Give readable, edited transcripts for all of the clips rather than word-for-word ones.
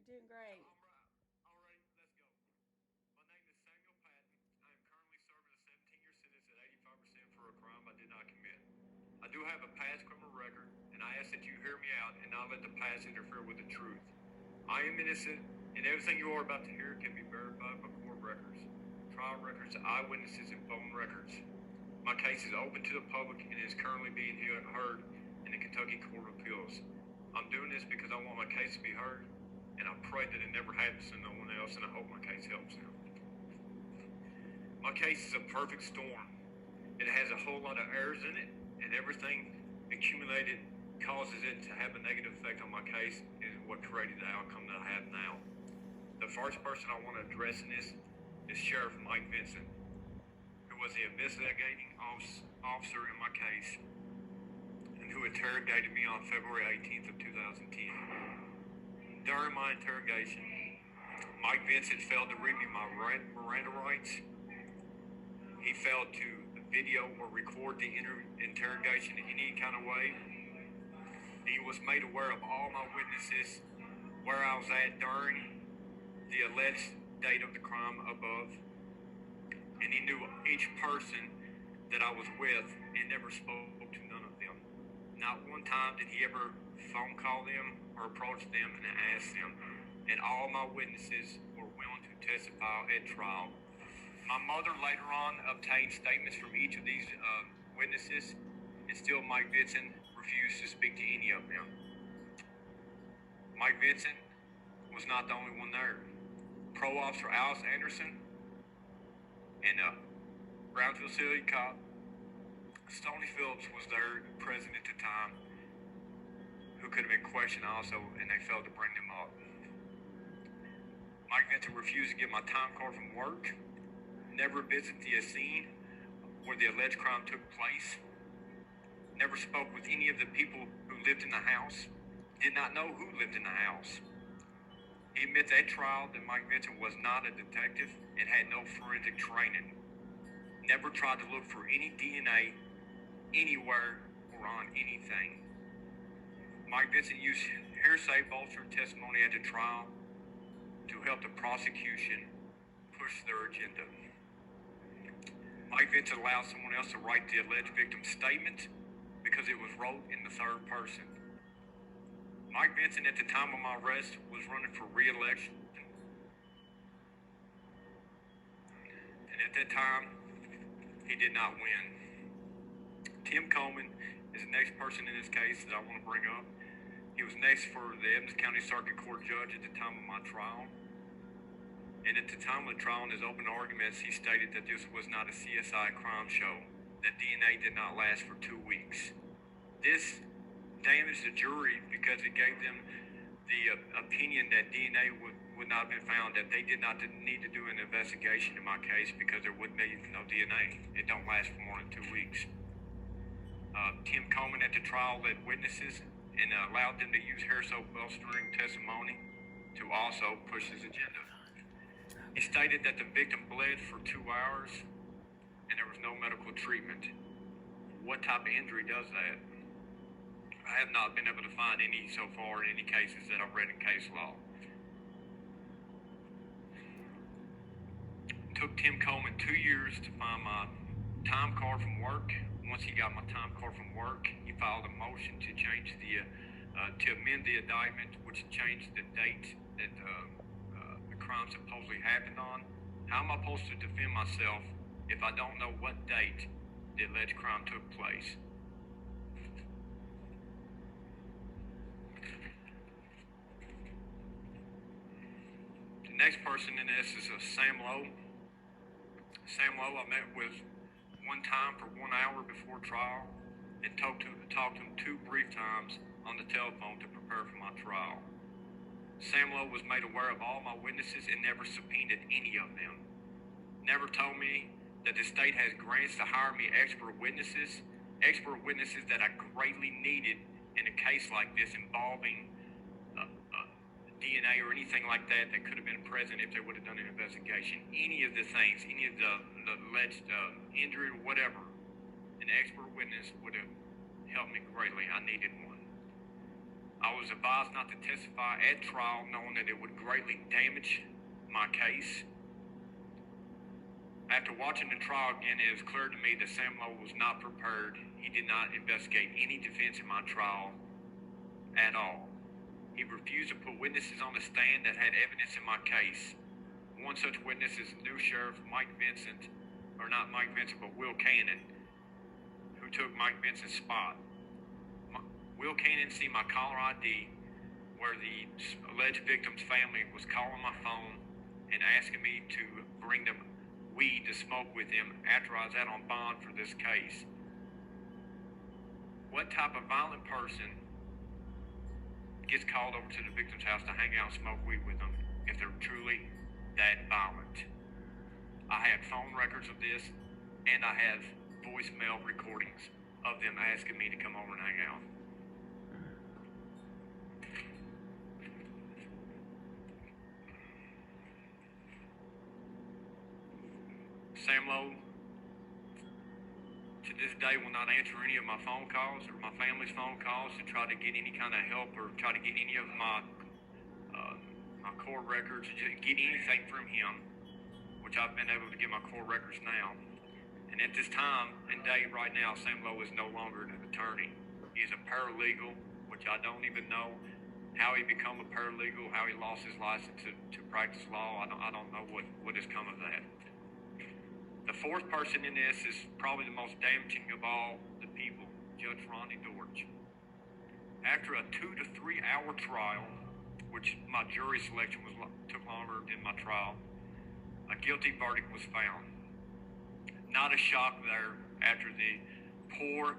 doing great. All right, let's go. My name is Samuel Patton. I am currently serving a 17-year sentence at 85% for a crime I did not commit. I do have a past criminal record, and I ask that you hear me out and not let the past interfere with the truth. I am innocent, and everything you are about to hear can be verified by court records, trial records, eyewitnesses, and phone records. My case is open to the public and is currently being heard in the Kentucky Court of Appeals. I'm doing this because I want my case to be heard, and I pray that it never happens to no one else, and I hope my case helps them. My case is a perfect storm. It has a whole lot of errors in it, and everything accumulated causes it to have a negative effect on my case, is what created the outcome that I have now. The first person I want to address in this is Sheriff Mike Vincent, who was the investigating officer in my case, and who interrogated me on February 18th of 2010. During my interrogation, Mike Vincent failed to read me my Miranda rights. He failed to video or record the interrogation in any kind of way. He was made aware of all my witnesses, where I was at during the alleged date of the crime above, and he knew each person that I was with and never spoke to none of them. Not one time did he ever phone call them or approach them and ask them, and all my witnesses were willing to testify at trial. My mother later on obtained statements from each of these witnesses, and still Mike Vincent refused to speak to any of them. Mike Vincent was not the only one there. Pro Officer Alice Anderson and Brownsville City Cop Stoney Phillips was there, present at the time, who could have been questioned also, and they failed to bring them up. Mike Vincent refused to get my time card from work, never visited the scene where the alleged crime took place, never spoke with any of the people who lived in the house, did not know who lived in the house. He admits at trial that Mike Vincent was not a detective and had no forensic training, never tried to look for any DNA anywhere or on anything. Mike Vincent used hearsay bolstered testimony at the trial to help the prosecution push their agenda. Mike Vincent allowed someone else to write the alleged victim's statement because it was wrote in the third person. Mike Vincent, at the time of my arrest, was running for re-election. And at that time, he did not win. Tim Coleman is the next person in this case that I want to bring up. He was next for the Evans County Circuit Court judge at the time of my trial. And at the time of the trial, in his open arguments, he stated that this was not a CSI crime show, that DNA did not last for 2 weeks. This damaged the jury because it gave them the opinion that DNA would not have been found, that they did not need to do an investigation in my case because there would be no DNA. It don't last for more than 2 weeks. Tim Coleman at the trial led witnesses and allowed them to use hearsay bolstering testimony to also push his agenda. He stated that the victim bled for 2 hours and there was no medical treatment. What type of injury does that? I have not been able to find any so far in any cases that I've read in case law. It took Tim Coleman 2 years to find my time card from work. Once he got my time card from work, he filed a motion to change to amend the indictment, which changed the date that the crime supposedly happened on. How am I supposed to defend myself if I don't know what date the alleged crime took place? The next person in this is Sam Lowe. Sam Lowe I met with one time for 1 hour before trial and talked to him 2 brief times on the telephone to prepare for my trial. Sam Lowe was made aware of all my witnesses and never subpoenaed any of them. Never told me that the state has grants to hire me expert witnesses that I greatly needed in a case like this involving DNA or anything like that that could have been present if they would have done an investigation. Any of the things, any of the alleged injury or whatever, an expert witness would have helped me greatly. I needed one. I was advised not to testify at trial, knowing that it would greatly damage my case. After watching the trial again, it was clear to me that Sam Lowe was not prepared. He did not investigate any defense in my trial at all. He refused to put witnesses on the stand that had evidence in my case. One such witness is new Sheriff Mike Vincent, or not Mike Vincent, but Will Cannon, who took Mike Vincent's spot. Will Cannon see my caller ID where the alleged victim's family was calling my phone and asking me to bring them weed to smoke with him after I was out on bond for this case. What type of violent person gets called over to the victim's house to hang out and smoke weed with them if they're truly that violent? I had phone records of this, and I have voicemail recordings of them asking me to come over and hang out. Sam Lowe, to this day, will not answer any of my phone calls or my family's phone calls to try to get any kind of help or try to get any of my court records, just get anything from him, which I've been able to get my court records now. And at this time and day right now, Sam Lowe is no longer an attorney. He's a paralegal, which I don't even know how he became a paralegal, how he lost his license to practice law. I don't know what has come of that. The fourth person in this is probably the most damaging of all the people, Judge Ronnie Dortch. After a 2 to 3 hour trial, which my jury selection took longer than my trial, a guilty verdict was found. Not a shock there after the poor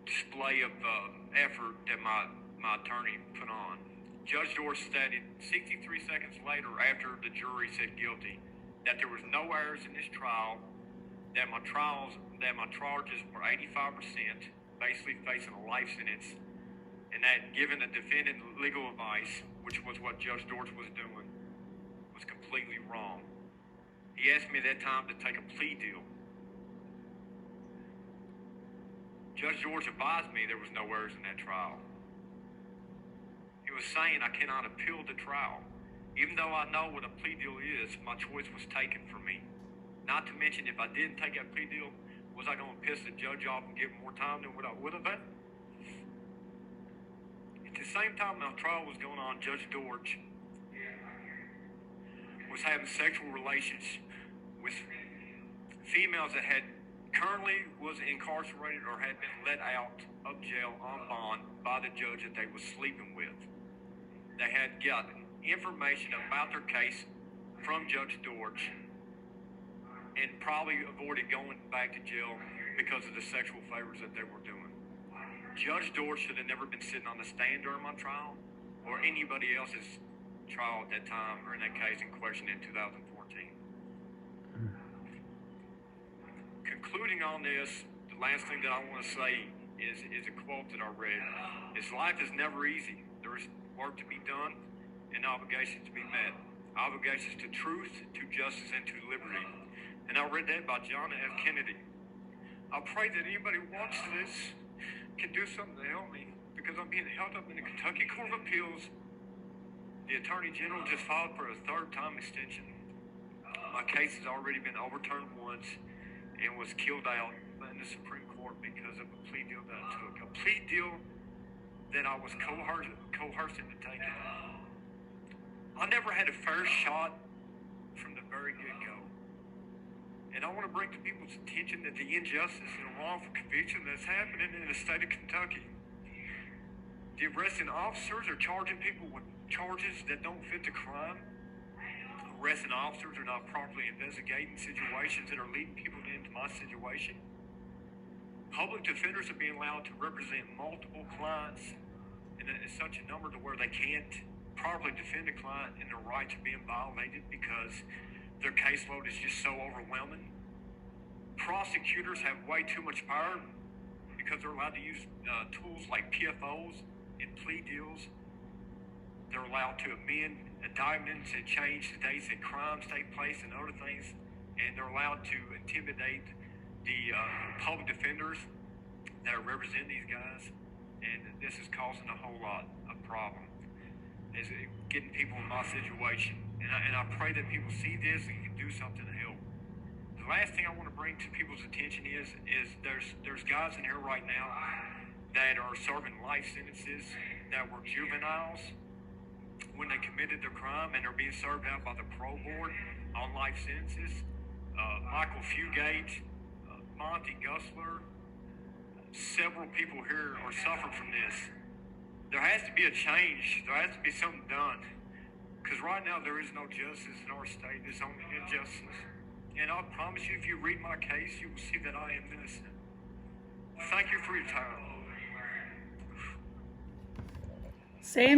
display of effort that my attorney put on. Judge Dortch stated 63 seconds later after the jury said guilty that there was no errors in this trial, that my charges were 85%, basically facing a life sentence, and that giving the defendant legal advice, which was what Judge Dortch was doing, was completely wrong. He asked me at that time to take a plea deal. Judge Dortch advised me there was no errors in that trial. He was saying I cannot appeal the trial. Even though I know what a plea deal is, my choice was taken from me. Not to mention, if I didn't take that plea deal, was I going to piss the judge off and give him more time than what I would have had? At the same time my trial was going on, Judge Dortch was having sexual relations with females that had currently was incarcerated or had been let out of jail on bond by the judge that they was sleeping with. They had gotten information about their case from Judge Dortch and probably avoided going back to jail because of the sexual favors that they were doing. Judge Dortch should have never been sitting on the stand during my trial or anybody else's trial at that time or in that case in question in 2014. Concluding on this, the last thing that I want to say is a quote that I read. His life is never easy. There is work to be done and obligations to be met. Obligations to truth, to justice, and to liberty. And I read that by John F. Kennedy. I pray that anybody who watches this can do something to help me because I'm being held up in the Kentucky Court of Appeals. The Attorney General just filed for a third-time extension. My case has already been overturned once and was killed out in the Supreme Court because of a plea deal that I took. A plea deal that I was coerced into taking. I never had a fair shot from the very get-go. And I want to bring to people's attention that the injustice and wrongful conviction that's happening in the state of Kentucky. The arresting officers are charging people with charges that don't fit the crime. Arresting officers are not properly investigating situations that are leading people into my situation. Public defenders are being allowed to represent multiple clients in such a number to where they can't properly defend a client and their rights are being violated because their caseload is just so overwhelming. Prosecutors have way too much power because they're allowed to use tools like PFOs and plea deals. They're allowed to amend indictments and change the dates that crimes take place and other things, and they're allowed to intimidate the public defenders that represent these guys. and this is causing a whole lot of problem. Is getting people in my situation, and I pray that people see this and can do something to help. The last thing I want to bring to people's attention is there's guys in here right now that are serving life sentences that were juveniles when they committed their crime, and are being served out by the parole board on life sentences. Michael Fugate, Monty Gusler, several people here are suffering from this. There has to be a change. There has to be something done. Because right now there is no justice in our state. There's only injustice. And I promise you, if you read my case, you will see that I am innocent. Thank you for your time. Same.